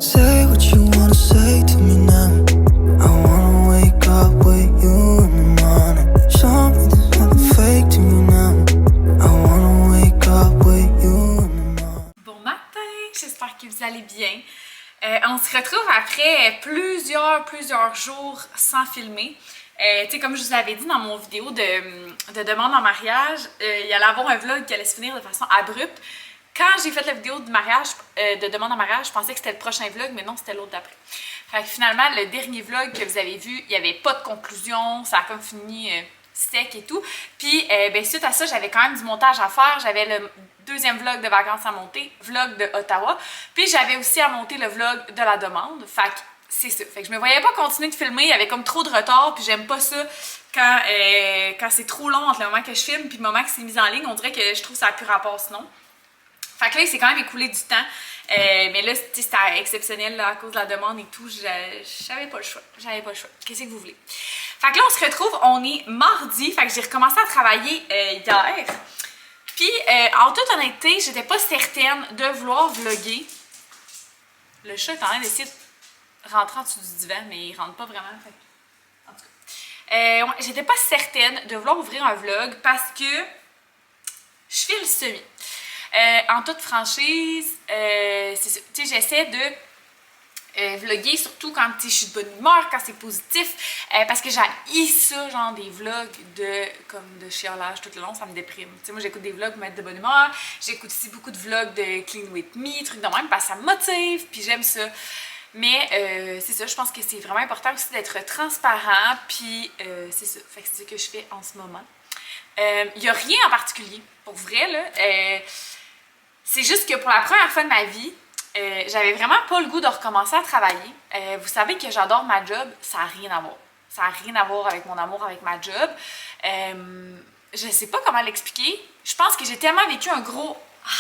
Say what you wanna say to me now. I wanna wake up with you in the morning. Show me there's nothing fake to me now. I wanna wake up with you in the morning. Bon matin, j'espère que vous allez bien. On se retrouve après plusieurs jours sans filmer. Tu sais, comme je vous l'avais dit dans mon vidéo de demande en mariage, il allait avoir un vlog qui allait se finir de façon abrupte. Quand j'ai fait la vidéo de mariage, de demande en mariage, je pensais que c'était le prochain vlog, mais non, c'était l'autre d'après. Fait que finalement, le dernier vlog que vous avez vu, il n'y avait pas de conclusion, ça a comme fini sec et tout. Puis, ben, suite à ça, j'avais quand même du montage à faire. J'avais le deuxième vlog de vacances à monter, vlog de Ottawa. Puis, j'avais aussi à monter le vlog de la demande. Fait que c'est ça. Fait que je me voyais pas continuer de filmer, il y avait comme trop de retard, puis j'aime pas ça quand c'est trop long entre le moment que je filme puis le moment que c'est mis en ligne. On dirait que je trouve que ça n'a plus rapport sinon. Fait que là, il s'est quand même écoulé du temps. Mais là, c'était exceptionnel là, à cause de la demande et tout. J'avais pas le choix. J'avais pas le choix. Qu'est-ce que vous voulez? Fait que là, on se retrouve, on est mardi. Fait que j'ai recommencé à travailler hier. Puis, en toute honnêteté, j'étais pas certaine de vouloir vlogger. Le chat est en train d'essayer de rentrer en dessous du divan, mais il rentre pas vraiment. Fait que... En tout cas. Ouais, j'étais pas certaine de vouloir ouvrir un vlog parce que je file semi. En toute franchise, c'est ça. Tu sais, j'essaie de vlogger surtout quand je suis de bonne humeur, quand c'est positif, parce que j'haïs ça, genre des vlogs de chiolage tout le long, ça me déprime. Tu sais, moi j'écoute des vlogs pour mettre de bonne humeur, j'écoute aussi beaucoup de vlogs de Clean With Me, trucs de même, parce que ça me motive, puis j'aime ça. Mais c'est ça, je pense que c'est vraiment important aussi d'être transparent, puis c'est ça. Fait que c'est ça que je fais en ce moment. Il n'y a rien en particulier, pour vrai, là. C'est juste que pour la première fois de ma vie, j'avais vraiment pas le goût de recommencer à travailler. Vous savez que j'adore ma job, ça n'a rien à voir. Ça n'a rien à voir avec mon amour avec ma job. Je sais pas comment l'expliquer. Je pense que j'ai tellement vécu un gros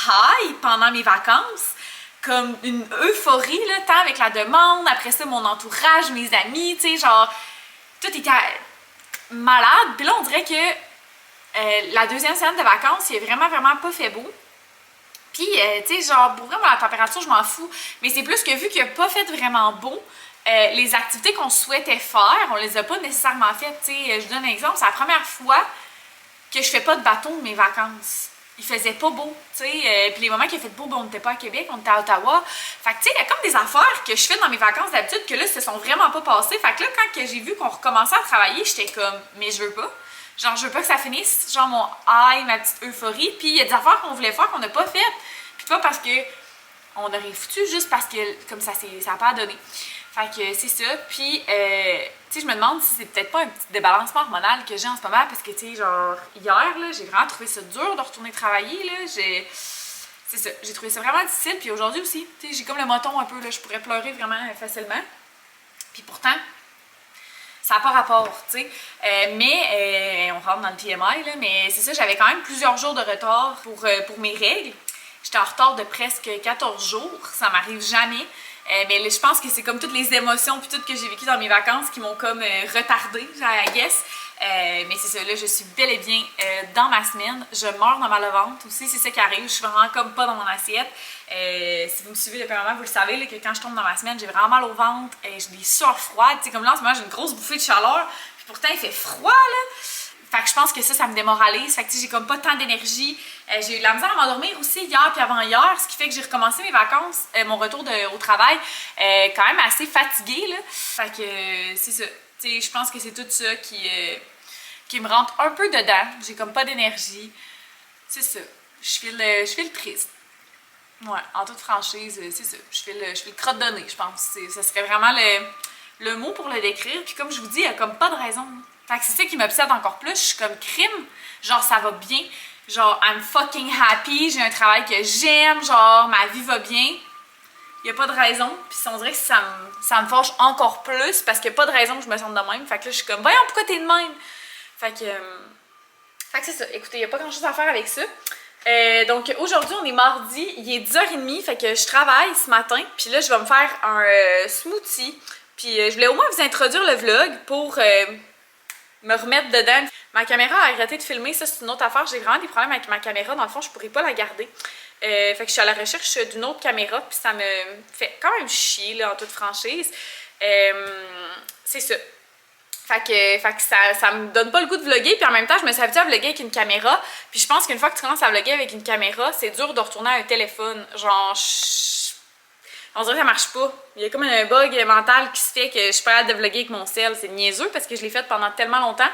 high pendant mes vacances, comme une euphorie, là, tant avec la demande, après ça, mon entourage, mes amis, tu sais, genre, tout était malade. Puis là, on dirait que la deuxième semaine de vacances, il a vraiment pas fait beau. Puis, tu sais, genre, pour vraiment la température, je m'en fous. Mais c'est plus que vu qu'il n'a pas fait vraiment beau, les activités qu'on souhaitait faire, on les a pas nécessairement faites. Tu sais, je donne un exemple, c'est la première fois que je fais pas de bateau de mes vacances. Il faisait pas beau, tu sais. Puis les moments qu'il a fait beau, ben, on n'était pas à Québec, on était à Ottawa. Fait que, tu sais, il y a comme des affaires que je fais dans mes vacances d'habitude que là, se sont vraiment pas passées. Fait que là, quand j'ai vu qu'on recommençait à travailler, j'étais comme, mais je veux pas. Genre, je veux pas que ça finisse, genre mon high, ma petite euphorie. Puis il y a des affaires qu'on voulait faire qu'on n'a pas faites. Puis pas parce que on aurait foutu, juste parce que comme ça n'a pas donné. Fait que c'est ça. Puis, tu sais, je me demande si c'est peut-être pas un petit débalancement hormonal que j'ai en ce moment. Parce que, tu sais, genre, hier, là, j'ai vraiment trouvé ça dur de retourner travailler, là. C'est ça. J'ai trouvé ça vraiment difficile. Puis aujourd'hui aussi, tu sais, j'ai comme le moton un peu, là. Je pourrais pleurer vraiment facilement. Puis pourtant... ça n'a pas rapport, tu sais. Mais on rentre dans le PMI, là, mais c'est ça, j'avais quand même plusieurs jours de retard pour mes règles. J'étais en retard de presque 14 jours, ça m'arrive jamais. Mais là, je pense que c'est comme toutes les émotions puis tout que j'ai vécu dans mes vacances qui m'ont comme retardée, I guess. Mais c'est ça, là, je suis bel et bien dans ma semaine. Je meurs dans ma ventre aussi, c'est ça qui arrive. Je suis vraiment comme pas dans mon assiette. Si vous me suivez depuis un moment, vous le savez là, que quand je tombe dans ma semaine, j'ai vraiment mal au ventre. J'ai des sueurs froides. Tu sais, comme là, en ce moment, j'ai une grosse bouffée de chaleur. Puis pourtant, il fait froid, là. Fait que je pense que ça me démoralise. Fait que j'ai comme pas tant d'énergie. J'ai eu de la misère à m'endormir aussi hier puis avant-hier, ce qui fait que j'ai recommencé mes vacances, mon retour au travail, quand même assez fatiguée, là. Fait que c'est ça. Tu sais, je pense que c'est tout ça qui me rentre un peu dedans. J'ai comme pas d'énergie. C'est ça. Je file triste. Ouais, en toute franchise, c'est ça. Je file crotte de nez, je pense. Ça serait vraiment le mot pour le décrire. Puis comme je vous dis, il n'y a comme pas de raison. Fait que c'est ça qui m'obsède encore plus. Je suis comme crime. Genre, ça va bien. Genre, I'm fucking happy. J'ai un travail que j'aime. Genre, ma vie va bien. Il n'y a pas de raison. Puis on dirait que ça me fâche encore plus parce qu'il n'y a pas de raison que je me sente de même. Fait que là, je suis comme, voyons, pourquoi t'es de même? Fait que c'est ça. Écoutez, il n'y a pas grand chose à faire avec ça. Donc aujourd'hui, on est mardi. Il est 10h30. Fait que je travaille ce matin. Puis là, je vais me faire un smoothie. Puis je voulais au moins vous introduire le vlog pour me remettre dedans. Ma caméra a arrêté de filmer. Ça, c'est une autre affaire. J'ai vraiment des problèmes avec ma caméra. Dans le fond, je pourrais pas la garder. Fait que je suis à la recherche d'une autre caméra, puis ça me fait quand même chier, là, en toute franchise. C'est ça. Fait que ça me donne pas le goût de vlogger, puis en même temps, je me suis habituée à vlogger avec une caméra. Puis je pense qu'une fois que tu commences à vlogger avec une caméra, c'est dur de retourner à un téléphone. Genre, on dirait que ça marche pas. Il y a comme un bug mental qui se fait que je suis pas hâte de vlogger avec mon cell. C'est niaiseux parce que je l'ai fait pendant tellement longtemps.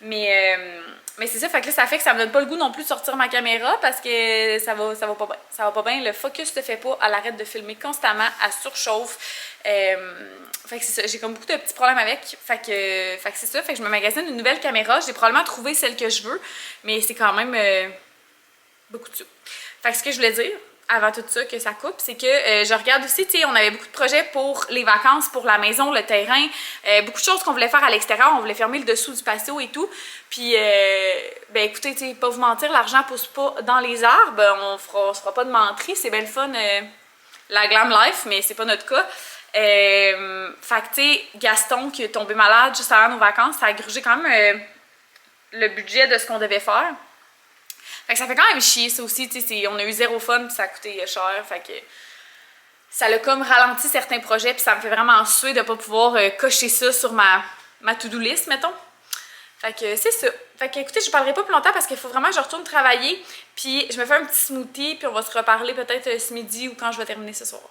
Mais c'est ça, fait que là, ça fait que ça me donne pas le goût non plus de sortir ma caméra parce que ça va pas bien. Ça va pas bien, le focus se fait pas, elle arrête de filmer constamment, elle surchauffe. Fait que c'est ça, j'ai comme beaucoup de petits problèmes avec. Fait que c'est ça, fait que je me magasine une nouvelle caméra. J'ai probablement trouvé celle que je veux, mais c'est quand même beaucoup de sous. Fait que ce que je voulais dire, avant tout ça, que ça coupe, c'est que je regarde aussi, tu sais, on avait beaucoup de projets pour les vacances, pour la maison, le terrain, beaucoup de choses qu'on voulait faire à l'extérieur, on voulait fermer le dessous du patio et tout, puis, ben écoutez, tu sais, pas vous mentir, l'argent pousse pas dans les arbres, on se fera pas de menterie, c'est bien le fun, la glam life, mais c'est pas notre cas. Fait que, tu sais, Gaston qui est tombé malade juste avant nos vacances, ça a grugé quand même le budget de ce qu'on devait faire. Fait que ça fait quand même chier, ça aussi, tu sais, on a eu zéro fun, puis ça a coûté cher, fait que ça l'a comme ralenti certains projets, puis ça me fait vraiment suer de pas pouvoir cocher ça sur ma to-do list, mettons. Fait que c'est ça. Fait que écoutez, je parlerai pas plus longtemps parce qu'il faut vraiment que je retourne travailler, puis je me fais un petit smoothie, puis on va se reparler peut-être ce midi ou quand je vais terminer ce soir.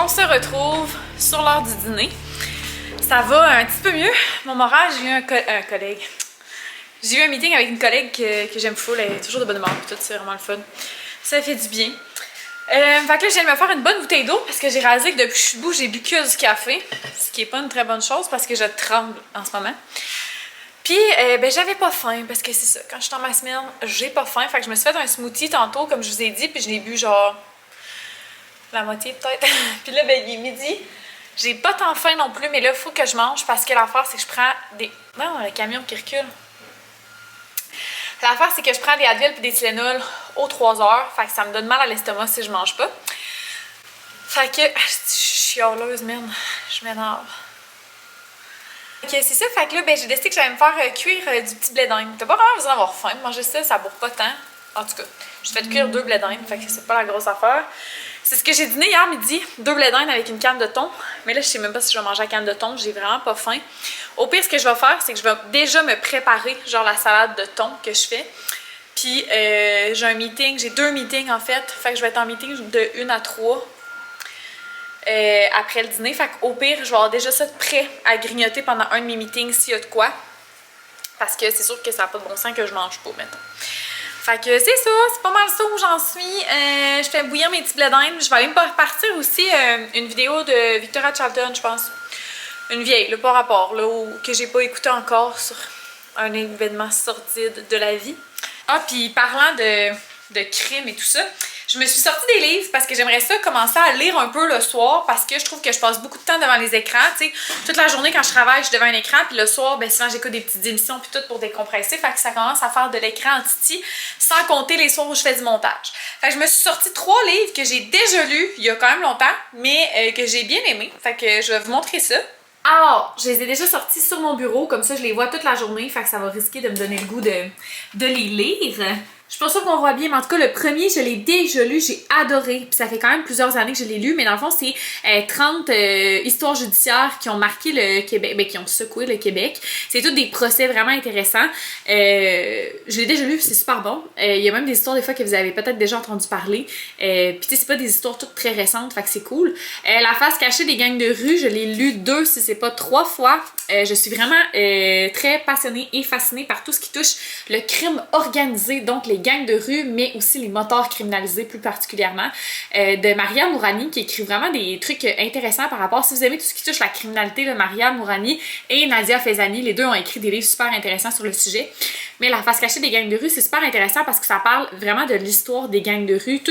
On se retrouve sur l'heure du dîner. Ça va un petit peu mieux. Mon moral, j'ai eu un collègue. J'ai eu un meeting avec une collègue que j'aime full. Elle est toujours de bonne humeur. Tout, c'est vraiment le fun. Ça fait du bien. Fait que là, je viens de me faire une bonne bouteille d'eau parce que j'ai réalisé que depuis que je suis debout, j'ai bu que du café. Ce qui est pas une très bonne chose parce que je tremble en ce moment. Puis, ben, j'avais pas faim parce que c'est ça. Quand je suis dans ma semaine, j'ai pas faim. Fait que je me suis fait un smoothie tantôt, comme je vous ai dit. Puis, je l'ai bu genre la moitié peut-être. Puis là, ben, il est midi. J'ai pas tant faim non plus, mais là, il faut que je mange parce que l'affaire, c'est que je prends des... Non, le camion qui recule. L'affaire, c'est que je prends des Advil puis des Tylenol aux 3 heures. Fait que ça me donne mal à l'estomac si je mange pas. Fait que... Je suis chialeuse, man. Je m'énerve. Ok, c'est ça. Fait que là, ben, j'ai décidé que j'allais me faire cuire du petit blé d'Inde. T'as pas vraiment besoin d'avoir faim. Manger ça bourre pas tant. En tout cas, j'ai fait cuire 2 blés d'Inde. Fait que c'est pas la grosse affaire. C'est ce que j'ai dîné hier midi, 2 blés d'Inde avec une canne de thon. Mais là, je sais même pas si je vais manger la canne de thon, j'ai vraiment pas faim. Au pire, ce que je vais faire, c'est que je vais déjà me préparer, genre la salade de thon que je fais. Puis, j'ai un meeting, j'ai 2 meetings en fait. Fait que je vais être en meeting de 1 à 3 après le dîner. Fait qu'au pire, je vais avoir déjà ça de prêt à grignoter pendant un de mes meetings s'il y a de quoi. Parce que c'est sûr que ça n'a pas de bon sens que je mange pas, mettons. Fait que c'est ça, c'est pas mal ça où j'en suis. Je fais bouillir mes petits blés d'Inde. Je vais aller me partir aussi une vidéo de Victoria Charlton, je pense. Une vieille, là, pas rapport, là, que j'ai pas écouté encore sur un événement sordide de la vie. Ah, puis parlant de crime et tout ça, je me suis sortie des livres parce que j'aimerais ça commencer à lire un peu le soir parce que je trouve que je passe beaucoup de temps devant les écrans, tu sais. Toute la journée quand je travaille, je suis devant un écran, puis le soir, ben souvent j'écoute des petites émissions puis tout pour décompresser, fait que ça commence à faire de l'écran en titi, sans compter les soirs où je fais du montage. Fait que je me suis sortie 3 livres que j'ai déjà lus il y a quand même longtemps, mais que j'ai bien aimé. Fait que je vais vous montrer ça. Alors, je les ai déjà sortis sur mon bureau, comme ça je les vois toute la journée, fait que ça va risquer de me donner le goût de les lire. Je suis pas sûre qu'on voit bien, mais en tout cas, le premier, je l'ai déjà lu, j'ai adoré. Puis ça fait quand même plusieurs années que je l'ai lu, mais dans le fond, c'est 30 histoires judiciaires qui ont marqué le Québec, ben, qui ont secoué le Québec. C'est tous des procès vraiment intéressants. Je l'ai déjà lu, c'est super bon. Il y a même des histoires des fois que vous avez peut-être déjà entendu parler. Puis tu sais, c'est pas des histoires toutes très récentes, fait que c'est cool. La face cachée des gangs de rue, je l'ai lu 2, si c'est pas 3 fois. Je suis vraiment très passionnée et fascinée par tout ce qui touche le crime organisé, donc les gangs de rue, mais aussi les motards criminalisés plus particulièrement, de Maria Mourani, qui écrit vraiment des trucs intéressants par rapport, si vous aimez tout ce qui touche la criminalité, là, Maria Mourani et Nadia Fezani, les deux ont écrit des livres super intéressants sur le sujet. Mais la face cachée des gangs de rue, c'est super intéressant parce que ça parle vraiment de l'histoire des gangs de rue.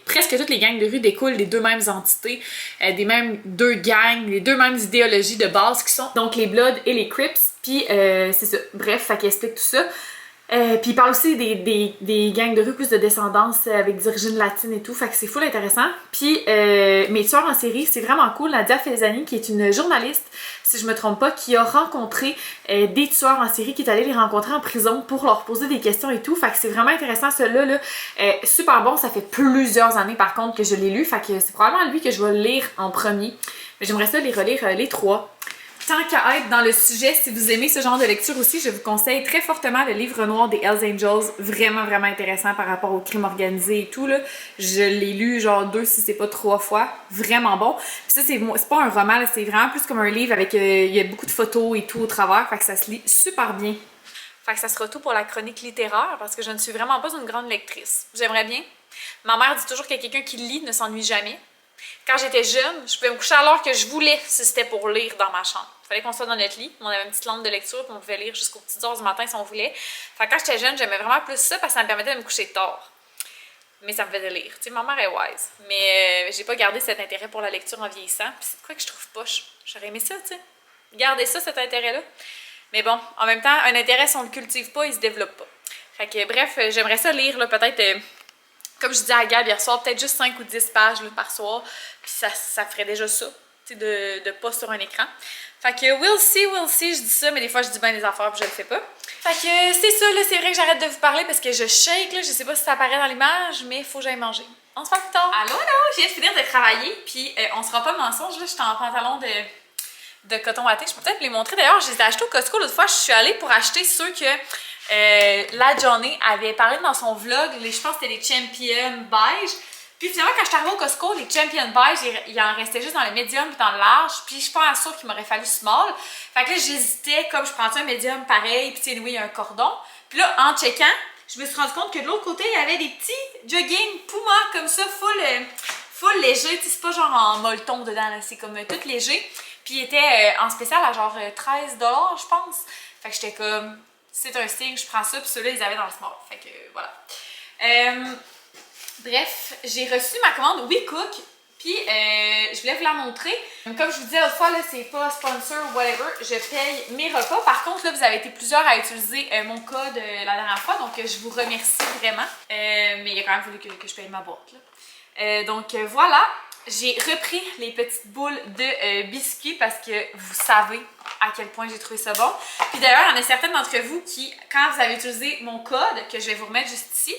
Presque toutes les gangs de rue découlent des deux mêmes entités, des mêmes deux gangs, les deux mêmes idéologies de base qui sont donc les Bloods et les Crips. Puis c'est ça, bref, fait qu'il explique tout ça. Puis il parle aussi des gangs de rue plus de descendance avec d'origine latine et tout, fait que c'est full intéressant. Puis mes tueurs en série, c'est vraiment cool. Nadia Fezani, qui est une journaliste, si je me trompe pas, qui a rencontré des tueurs en série, qui est allée les rencontrer en prison pour leur poser des questions et tout, fait que c'est vraiment intéressant. Celui-là, super bon, ça fait plusieurs années par contre que je l'ai lu, fait que c'est probablement lui que je vais lire en premier. Mais j'aimerais ça les relire les trois. Tant qu'à être dans le sujet, si vous aimez ce genre de lecture aussi, je vous conseille très fortement le livre noir des Hells Angels. Vraiment, vraiment intéressant par rapport au crime organisé et tout, là. Je l'ai lu genre 2, si c'est pas 3 fois. Vraiment bon. Puis ça, c'est pas un roman, c'est vraiment plus comme un livre avec... il y a beaucoup de photos et tout au travers, fait que ça se lit super bien. Fait que ça sera tout pour la chronique littéraire, parce que je ne suis vraiment pas une grande lectrice. J'aimerais bien. Ma mère dit toujours que quelqu'un qui lit ne s'ennuie jamais. Quand j'étais jeune, je pouvais me coucher à l'heure que je voulais si c'était pour lire dans ma chambre. Il fallait qu'on soit dans notre lit. On avait une petite lampe de lecture et on pouvait lire jusqu'aux petites heures du matin si on voulait. Fait que quand j'étais jeune, j'aimais vraiment plus ça parce que ça me permettait de me coucher tard. Mais ça me faisait lire. Tu sais, ma mère est wise. Mais j'ai pas gardé cet intérêt pour la lecture en vieillissant. Puis c'est quoi que je trouve poche. J'aurais aimé ça, tu sais. Garder ça, cet intérêt-là. Mais bon, en même temps, un intérêt, si on le cultive pas, il se développe pas. Fait que bref, j'aimerais ça lire, là, peut-être... comme je disais à Gab hier soir, peut-être juste 5 ou 10 pages là, par soir. Puis ça ferait déjà ça, tu sais, de pas sur un écran. Fait que we'll see, je dis ça, mais des fois je dis bien des affaires puis je le fais pas. Fait que c'est ça, là, c'est vrai que j'arrête de vous parler parce que je shake, là, je sais pas si ça apparaît dans l'image, mais faut que j'aille manger. On se fait plus tard. Allô, je viens de finir de travailler, puis on sera pas mensonge, là, j'étais en pantalon de coton watté. Je peux peut-être les montrer. D'ailleurs, je les ai achetés au Costco l'autre fois, je suis allée pour acheter ceux que la Johnny avait parlé dans son vlog, je pense que c'était les Champion beige. Puis finalement, quand je suis arrivée au Costco, les Champion beige, il en restait juste dans le médium et dans le large. Puis je suis pas sûre qu'il m'aurait fallu small. Fait que là, j'hésitais, comme je prends un médium pareil, puis tu sais, oui, il y a un cordon. Puis là, en checkant, je me suis rendu compte que de l'autre côté, il y avait des petits jogging Puma comme ça, full léger. Tu sais, c'est pas genre en molleton dedans, c'est comme tout léger. Puis il était en spécial à genre 13$, je pense. Fait que j'étais comme... c'est un signe, je prends ça, puis ceux-là, ils avaient dans le small. Fait que voilà. Bref, j'ai reçu ma commande WeCook, puis je voulais vous la montrer. Comme je vous disais l'autre fois, là, c'est pas sponsor ou whatever, je paye mes repas. Par contre, là, vous avez été plusieurs à utiliser mon code la dernière fois, donc je vous remercie vraiment. Mais il a quand même fallu que je paye ma boîte, là. Donc voilà. J'ai repris les petites boules de biscuits parce que vous savez à quel point j'ai trouvé ça bon. Puis d'ailleurs, il y en a certaines d'entre vous qui, quand vous avez utilisé mon code, que je vais vous remettre juste ici,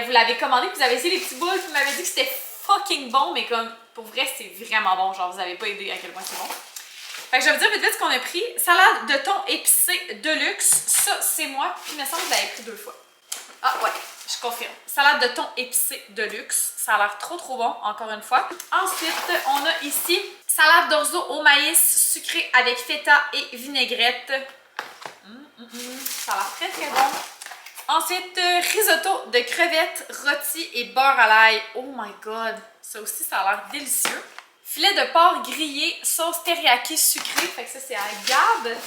vous l'avez commandé, puis vous avez essayé les petites boules, puis vous m'avez dit que c'était fucking bon, mais comme, pour vrai, c'est vraiment bon. Genre, vous n'avez pas idée à quel point c'est bon. Fait que je vais vous dire vite vite ce qu'on a pris. Salade de thon épicé de luxe. Ça, c'est moi. Puis il me semble que vous l'avez pris 2 fois. Ah ouais, je confirme. Salade de thon épicé de luxe. Ça a l'air trop bon, encore une fois. Ensuite, on a ici salade d'orzo au maïs sucré avec feta et vinaigrette. Ça a l'air très bon. Ensuite, risotto de crevettes rôties et beurre à l'ail. Oh my god, ça aussi, ça a l'air délicieux. Filet de porc grillé, sauce teriyaki sucrée, fait que ça c'est à Gab.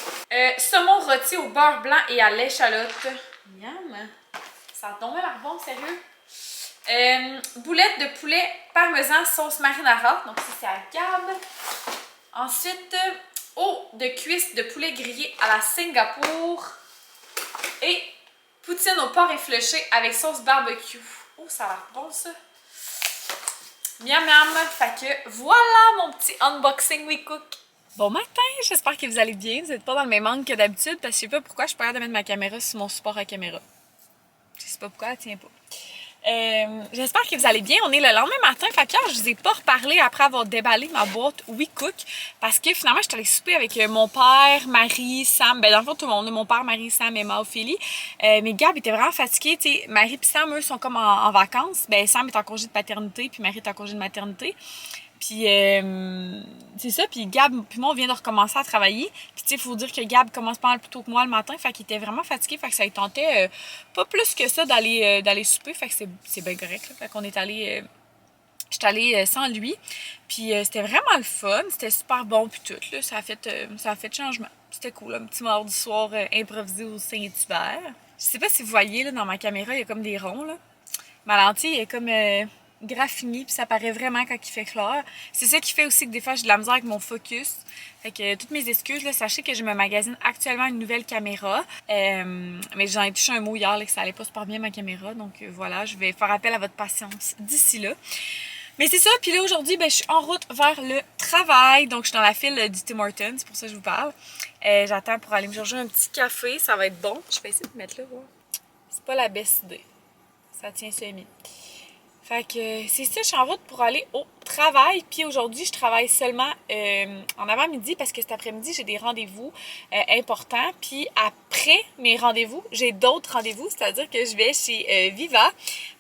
Saumon rôti au beurre blanc et à l'échalote. Miam! Ça a tombé l'air bon, sérieux. Boulettes de poulet parmesan sauce marinara, donc ça c'est à Gab. Ensuite, eau de cuisse de poulet grillé à la Singapour. Et poutine au porc effiloché avec sauce barbecue. Oh, ça a l'air bon ça. Miam miam, fait que voilà mon petit unboxing WeCook. Bon matin, j'espère que vous allez bien. Vous n'êtes pas dans le même angle que d'habitude parce que je sais pas pourquoi je suis pas capable de mettre ma caméra sur mon support à caméra. Je sais pas pourquoi elle tient pas. J'espère que vous allez bien. On est le lendemain matin. Fait que hier, je vous ai pas reparlé après avoir déballé ma boîte WeCook parce que finalement, je suis allée souper avec mon père, Marie, Sam. Ben, dans le fond, tout le monde. Mon père, Marie, Sam, Emma, Ophélie. Mais Gab était vraiment fatigué. Tu sais, Marie et Sam, eux, sont comme en vacances. Ben, Sam est en congé de paternité, puis Marie est en congé de maternité. Puis c'est ça, puis Gab puis moi on vient de recommencer à travailler. Puis tu sais, il faut dire que Gab commence pas mal plus tôt que moi le matin, fait qu'il était vraiment fatigué, fait que ça lui tentait pas plus que ça d'aller souper, fait que c'est bien correct. Là. Fait qu'on est allé j'étais allée sans lui. Puis c'était vraiment le fun, c'était super bon puis tout là, ça a fait changement. C'était cool, un petit mardi soir improvisé au Saint-Hubert. Je sais pas si vous voyez là dans ma caméra, il y a comme des ronds là. Ma lentille est comme graffinie, puis ça paraît vraiment quand il fait clair. C'est ça qui fait aussi que des fois j'ai de la misère avec mon focus. Fait que toutes mes excuses, là, sachez que je me magasine actuellement une nouvelle caméra. Mais j'en ai touché un mot hier là, que ça allait pas super bien ma caméra. Donc voilà, je vais faire appel à votre patience d'ici là. Mais c'est ça, puis là aujourd'hui, ben, je suis en route vers le travail. Donc je suis dans la file du Tim Hortons, c'est pour ça que je vous parle. J'attends pour aller me chercher un petit café, ça va être bon. Je vais essayer de mettre là, voir. C'est pas la best idée. Ça tient semi. Fait que c'est ça, je suis en route pour aller au travail. Puis aujourd'hui, je travaille seulement en avant-midi parce que cet après-midi, j'ai des rendez-vous importants. Puis après mes rendez-vous, j'ai d'autres rendez-vous. C'est-à-dire que je vais chez Viva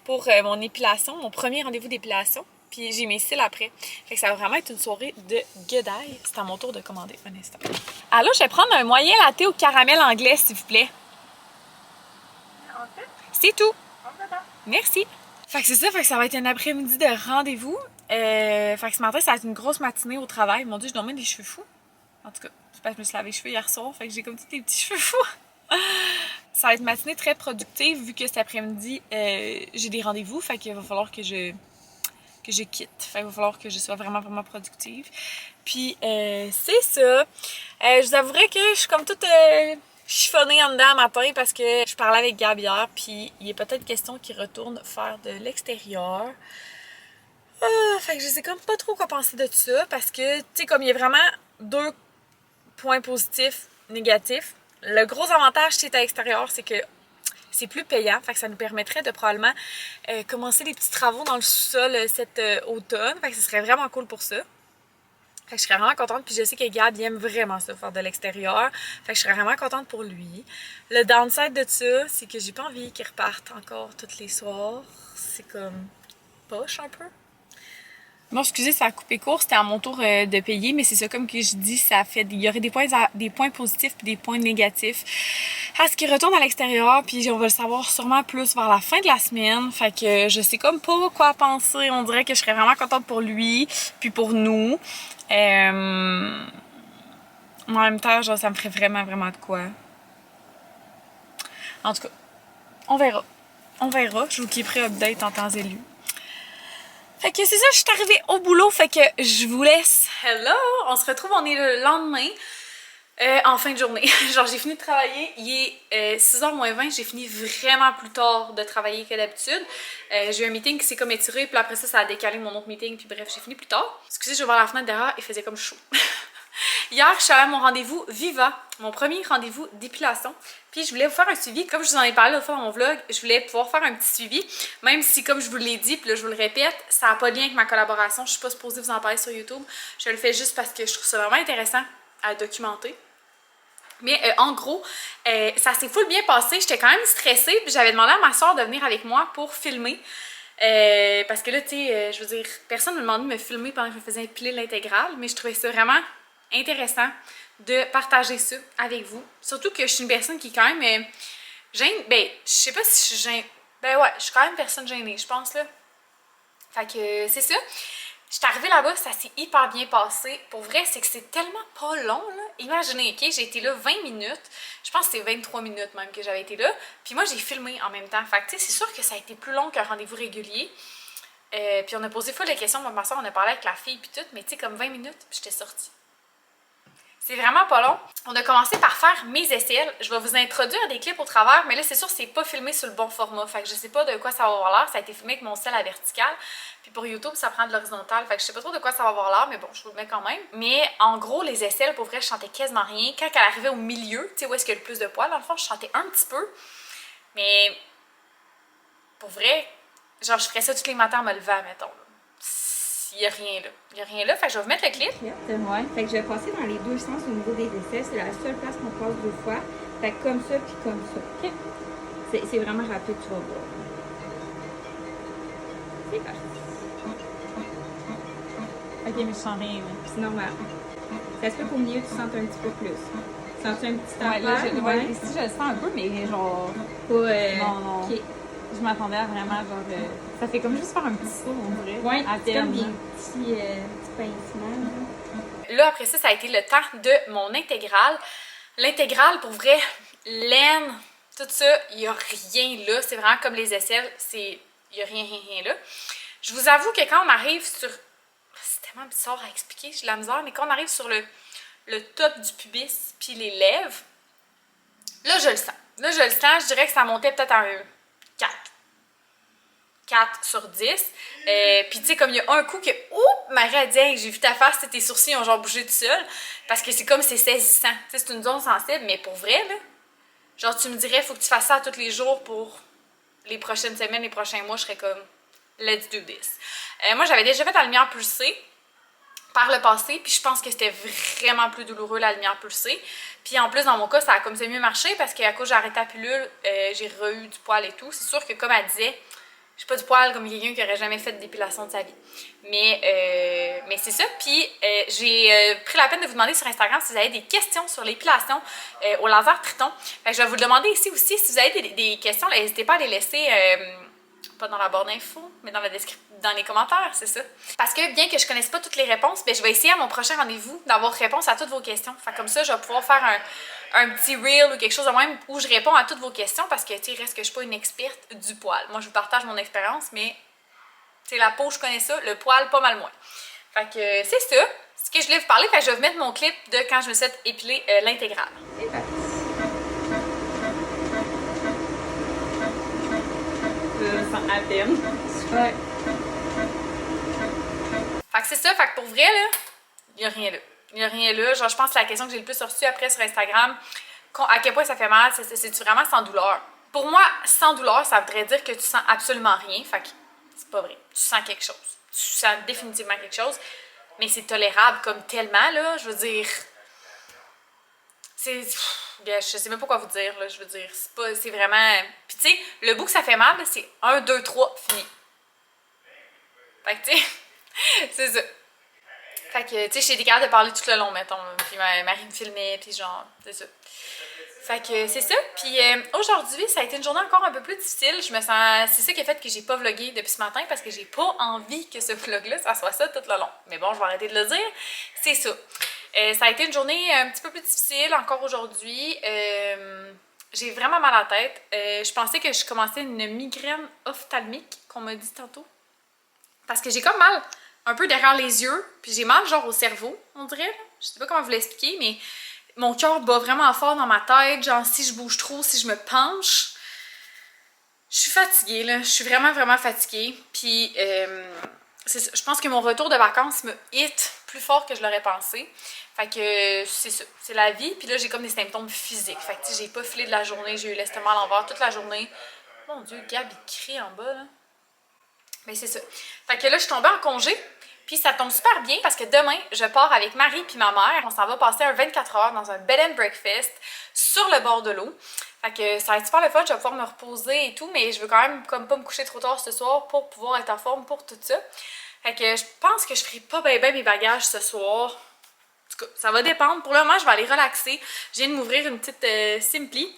pour mon épilation, mon premier rendez-vous d'épilation. Puis j'ai mes cils après. Fait que ça va vraiment être une soirée de guedaille. C'est à mon tour de commander un instant. Alors, je vais prendre un moyen latte au caramel anglais, s'il vous plaît. C'est tout. Merci. Fait que c'est ça, fait que ça va être un après-midi de rendez-vous. Fait que ce matin, ça va être une grosse matinée au travail. Mon Dieu, je dormais des cheveux fous. En tout cas, c'est parce que je me suis lavé les cheveux hier soir, fait que j'ai comme tous des petits cheveux fous. Ça va être une matinée très productive vu que cet après-midi, j'ai des rendez-vous. Fait qu'il va falloir que je quitte. Fait qu'il va falloir que je sois vraiment, vraiment productive. Puis, c'est ça. Je vous avouerai que je suis comme toute... chiffonnée en dedans matin parce que je parlais avec Gab hier, puis il est peut-être question qu'il retourne faire de l'extérieur. Fait que je sais comme pas trop quoi penser de ça parce que, tu sais, comme il y a vraiment deux points positifs, négatifs. Le gros avantage, si c'est à l'extérieur, c'est que c'est plus payant, fait que ça nous permettrait de probablement commencer des petits travaux dans le sous-sol cet automne. Fait que ce serait vraiment cool pour ça. Fait que je serais vraiment contente, puis je sais que Gab aime vraiment ça, faire de l'extérieur. Fait que je serais vraiment contente pour lui. Le downside de ça, c'est que j'ai pas envie qu'il reparte encore tous les soirs. C'est comme poche un peu. Bon, excusez, ça a coupé court, c'était à mon tour de payer, mais c'est ça, comme que je dis, ça fait, il y aurait des points positifs et des points négatifs à ce qui retourne à l'extérieur, puis on va le savoir sûrement plus vers la fin de la semaine, fait que je sais comme pas quoi penser, on dirait que je serais vraiment contente pour lui, puis pour nous. En même temps, genre, ça me ferait vraiment, vraiment de quoi. En tout cas, on verra. On verra, je vous keeperai update en temps et lieu. Fait que c'est ça, je suis arrivée au boulot, fait que je vous laisse. Hello! On se retrouve, on est le lendemain, en fin de journée. Genre, j'ai fini de travailler, il est 6h moins 20, j'ai fini vraiment plus tard de travailler que d'habitude. J'ai eu un meeting qui s'est comme étiré, puis après ça a décalé mon autre meeting, puis bref, j'ai fini plus tard. Excusez, je vais voir la fenêtre derrière, il faisait comme chaud. Hier, je suis allée à mon rendez-vous Viva, mon premier rendez-vous d'épilation. Puis je voulais vous faire un suivi, comme je vous en ai parlé l'autre fois dans mon vlog, je voulais pouvoir faire un petit suivi, même si comme je vous l'ai dit, puis là je vous le répète, ça n'a pas de lien avec ma collaboration, je suis pas supposée vous en parler sur YouTube, je le fais juste parce que je trouve ça vraiment intéressant à documenter. Mais en gros, ça s'est full bien passé, j'étais quand même stressée, puis j'avais demandé à ma soeur de venir avec moi pour filmer. Parce que là, tu sais, je veux dire, personne ne me demandait de me filmer pendant que je me faisais épiler l'intégrale, mais je trouvais ça vraiment intéressant de partager ça avec vous. Surtout que je suis une personne qui est quand même gêne. Ben, je sais pas si je suis gênée. Ben ouais, je suis quand même une personne gênée, je pense là. Fait que c'est ça. Je suis arrivée là-bas, ça s'est hyper bien passé. Pour vrai, c'est que c'est tellement pas long, là. Imaginez, ok, j'ai été là 20 minutes. Je pense que c'est 23 minutes même que j'avais été là. Puis moi, j'ai filmé en même temps. Fait que tu sais, c'est sûr que ça a été plus long qu'un rendez-vous régulier. Puis on a posé full les questions, ma soeur, on a parlé avec la fille puis tout. Mais tu sais, comme 20 minutes, puis j'étais sortie. C'est vraiment pas long. On a commencé par faire mes aisselles. Je vais vous introduire des clips au travers, mais là, c'est sûr, c'est pas filmé sur le bon format. Fait que je sais pas de quoi ça va avoir l'air. Ça a été filmé avec mon sel à vertical. Puis pour YouTube, ça prend de l'horizontal. Fait que je sais pas trop de quoi ça va avoir l'air, mais bon, je vous le mets quand même. Mais en gros, les aisselles, pour vrai, je sentais quasiment rien. Quand elle arrivait au milieu, tu sais, où est-ce qu'il y a le plus de poils, dans le fond, je sentais un petit peu. Mais pour vrai, genre je ferais ça tous les matins en me levant, mettons. Il n'y a rien là. Il n'y a rien là, fait que je vais vous mettre le clip. Ouais, fait que je vais passer dans les deux sens au niveau des aisselles. C'est la seule place qu'on passe deux fois. Fait que comme ça, puis comme ça. OK? C'est vraiment rapide, tu vas voir. C'est parti. Ok, mais je sens rien. C'est normal. Ça se peut qu'au milieu, tu sentes un petit peu plus. Tu sens un petit Ouais, là, affaire? ouais, ici, je le sens un peu, mais genre. Ouais. Non. OK. Je m'attendais à vraiment, genre. Ça fait comme juste faire un petit saut, on dirait. Ouais, à c'est comme terme. des petits pincements. Là, après ça, ça a été le temps de mon intégrale. L'intégrale, pour vrai, laine, tout ça, il n'y a rien là. C'est vraiment comme les aisselles, il n'y a rien là. Je vous avoue que quand on arrive sur... C'est tellement bizarre à expliquer, j'ai de la misère, mais quand on arrive sur le top du pubis puis les lèvres, là, je le sens. Là, je le sens, je dirais que ça montait peut-être à un 4 sur 10. Puis tu sais, comme il y a un coup que, oups, Marie a dit, hey, j'ai vu ta face, tes sourcils ont genre bougé tout seul. Parce que c'est comme, c'est saisissant. Tu sais, c'est une zone sensible, mais pour vrai, là, genre tu me dirais, faut que tu fasses ça tous les jours pour les prochaines semaines, les prochains mois, je serais comme, let's do this. Moi, j'avais déjà fait la lumière pulsée par le passé, puis je pense que c'était vraiment plus douloureux la lumière pulsée. Puis en plus, dans mon cas, ça a comme ça mieux marché parce qu'à cause j'ai arrêté la pilule, j'ai re-eu du poil et tout. C'est sûr que comme elle disait, j'ai pas du poil comme quelqu'un qui aurait jamais fait de dépilation de sa vie. Mais c'est ça. Puis j'ai pris la peine de vous demander sur Instagram si vous avez des questions sur l'épilation au laser Triton. Fait que je vais vous le demander ici aussi. Si vous avez des questions, n'hésitez pas à les laisser... pas dans la barre d'infos, mais dans les commentaires, c'est ça. Parce que bien que je connaisse pas toutes les réponses, ben, je vais essayer à mon prochain rendez-vous d'avoir réponse à toutes vos questions. Fait comme ça, je vais pouvoir faire un petit reel ou quelque chose de même où je réponds à toutes vos questions parce que, tu sais, reste que je suis pas une experte du poil. Moi, je vous partage mon expérience, mais, tu sais, la peau, je connais ça, le poil, pas mal moins. Fait que c'est ça. Ce que je voulais vous parler, fait que je vais vous mettre mon clip de quand je me suis épilé l'intégrale. C'est parti. À peine. Ouais. Fait que c'est ça, fait que pour vrai, là, il n'y a rien là. Il n'y a rien là. Genre, je pense que la question que j'ai le plus reçue après sur Instagram, à quel point ça fait mal, c'est-tu vraiment sans douleur? Pour moi, sans douleur, ça voudrait dire que tu sens absolument rien. Fait que c'est pas vrai. Tu sens quelque chose. Tu sens définitivement quelque chose. Mais c'est tolérable comme tellement, là. Je veux dire... Je sais même pas quoi vous dire, là. Je veux dire, c'est vraiment... Puis tu sais, le bout que ça fait mal, c'est 1, 2, 3, fini. Fait que tu sais, c'est ça. Fait que tu sais, j'étais capable de parler tout le long, mettons. Là. Puis Marie me filmait, puis genre, c'est ça. Fait que c'est ça. Puis aujourd'hui, ça a été une journée encore un peu plus difficile. Je me sens... C'est ça qui a fait que j'ai pas vlogué depuis ce matin parce que j'ai pas envie que ce vlog-là, ça soit ça tout le long. Mais bon, je vais arrêter de le dire. C'est ça. Ça a été une journée un petit peu plus difficile encore aujourd'hui. J'ai vraiment mal à la tête. Je pensais que je commençais une migraine ophtalmique qu'on m'a dit tantôt. Parce que j'ai comme mal un peu derrière les yeux. Puis j'ai mal genre au cerveau, on dirait. Là. Je sais pas comment vous l'expliquer, mais mon cœur bat vraiment fort dans ma tête. Genre si je bouge trop, si je me penche. Je suis fatiguée là. Je suis vraiment fatiguée. Puis je pense que mon retour de vacances me hit plus fort que je l'aurais pensé. Fait que c'est ça, c'est la vie. Puis là, j'ai comme des symptômes physiques. Fait que tu sais, j'ai pas filé de la journée, j'ai eu l'estomac à l'envers toute la journée. Mon Dieu, Gab, il crie en bas, là. Mais c'est ça. Fait que là, je suis tombée en congé. Puis ça tombe super bien parce que demain, je pars avec Marie puis ma mère. On s'en va passer un 24 heures dans un bed and breakfast sur le bord de l'eau. Fait que ça va être super le fun, je vais pouvoir me reposer et tout. Mais je veux quand même comme pas me coucher trop tard ce soir pour pouvoir être en forme pour tout ça. Fait que je pense que je ferai pas ben mes bagages ce soir. En tout cas, ça va dépendre. Pour le moment, je vais aller relaxer. Je viens de m'ouvrir une petite Simply.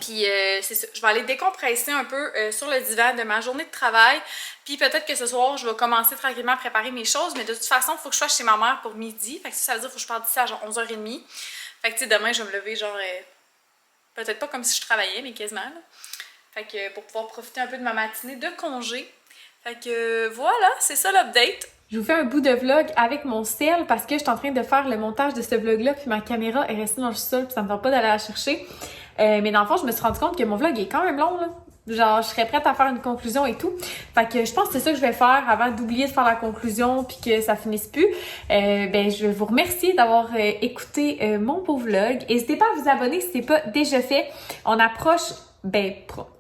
Puis c'est ça. Je vais aller décompresser un peu sur le divan de ma journée de travail. Puis peut-être que ce soir, je vais commencer tranquillement à préparer mes choses. Mais de toute façon, il faut que je sois chez ma mère pour midi. Fait que ça veut dire qu'il faut que je parte d'ici à genre 11h30. Fait que tu sais, demain, je vais me lever genre... peut-être pas comme si je travaillais, mais quasiment. Là. Fait que pour pouvoir profiter un peu de ma matinée de congé. Fait que voilà, c'est ça l'update. Je vous fais un bout de vlog avec mon cell parce que je suis en train de faire le montage de ce vlog-là puis ma caméra est restée dans le sol puis ça me tente pas d'aller la chercher. Mais dans le fond, je me suis rendu compte que mon vlog est quand même long, là. Genre, je serais prête à faire une conclusion et tout. Fait que je pense que c'est ça que je vais faire avant d'oublier de faire la conclusion puis que ça finisse plus. Je vais vous remercier d'avoir écouté mon beau vlog. N'hésitez pas à vous abonner si c'est pas déjà fait. On approche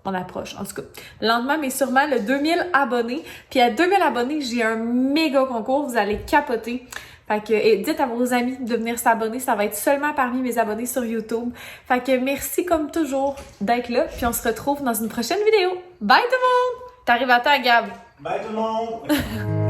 on approche, en tout cas. Lentement, mais sûrement, le 2000 abonnés. Puis à 2000 abonnés, j'ai un méga concours. Vous allez capoter. Fait que, et dites à vos amis de venir s'abonner. Ça va être seulement parmi mes abonnés sur YouTube. Fait que merci comme toujours d'être là. Puis on se retrouve dans une prochaine vidéo. Bye tout le monde! T'arrives à temps, Gab. Bye tout le monde!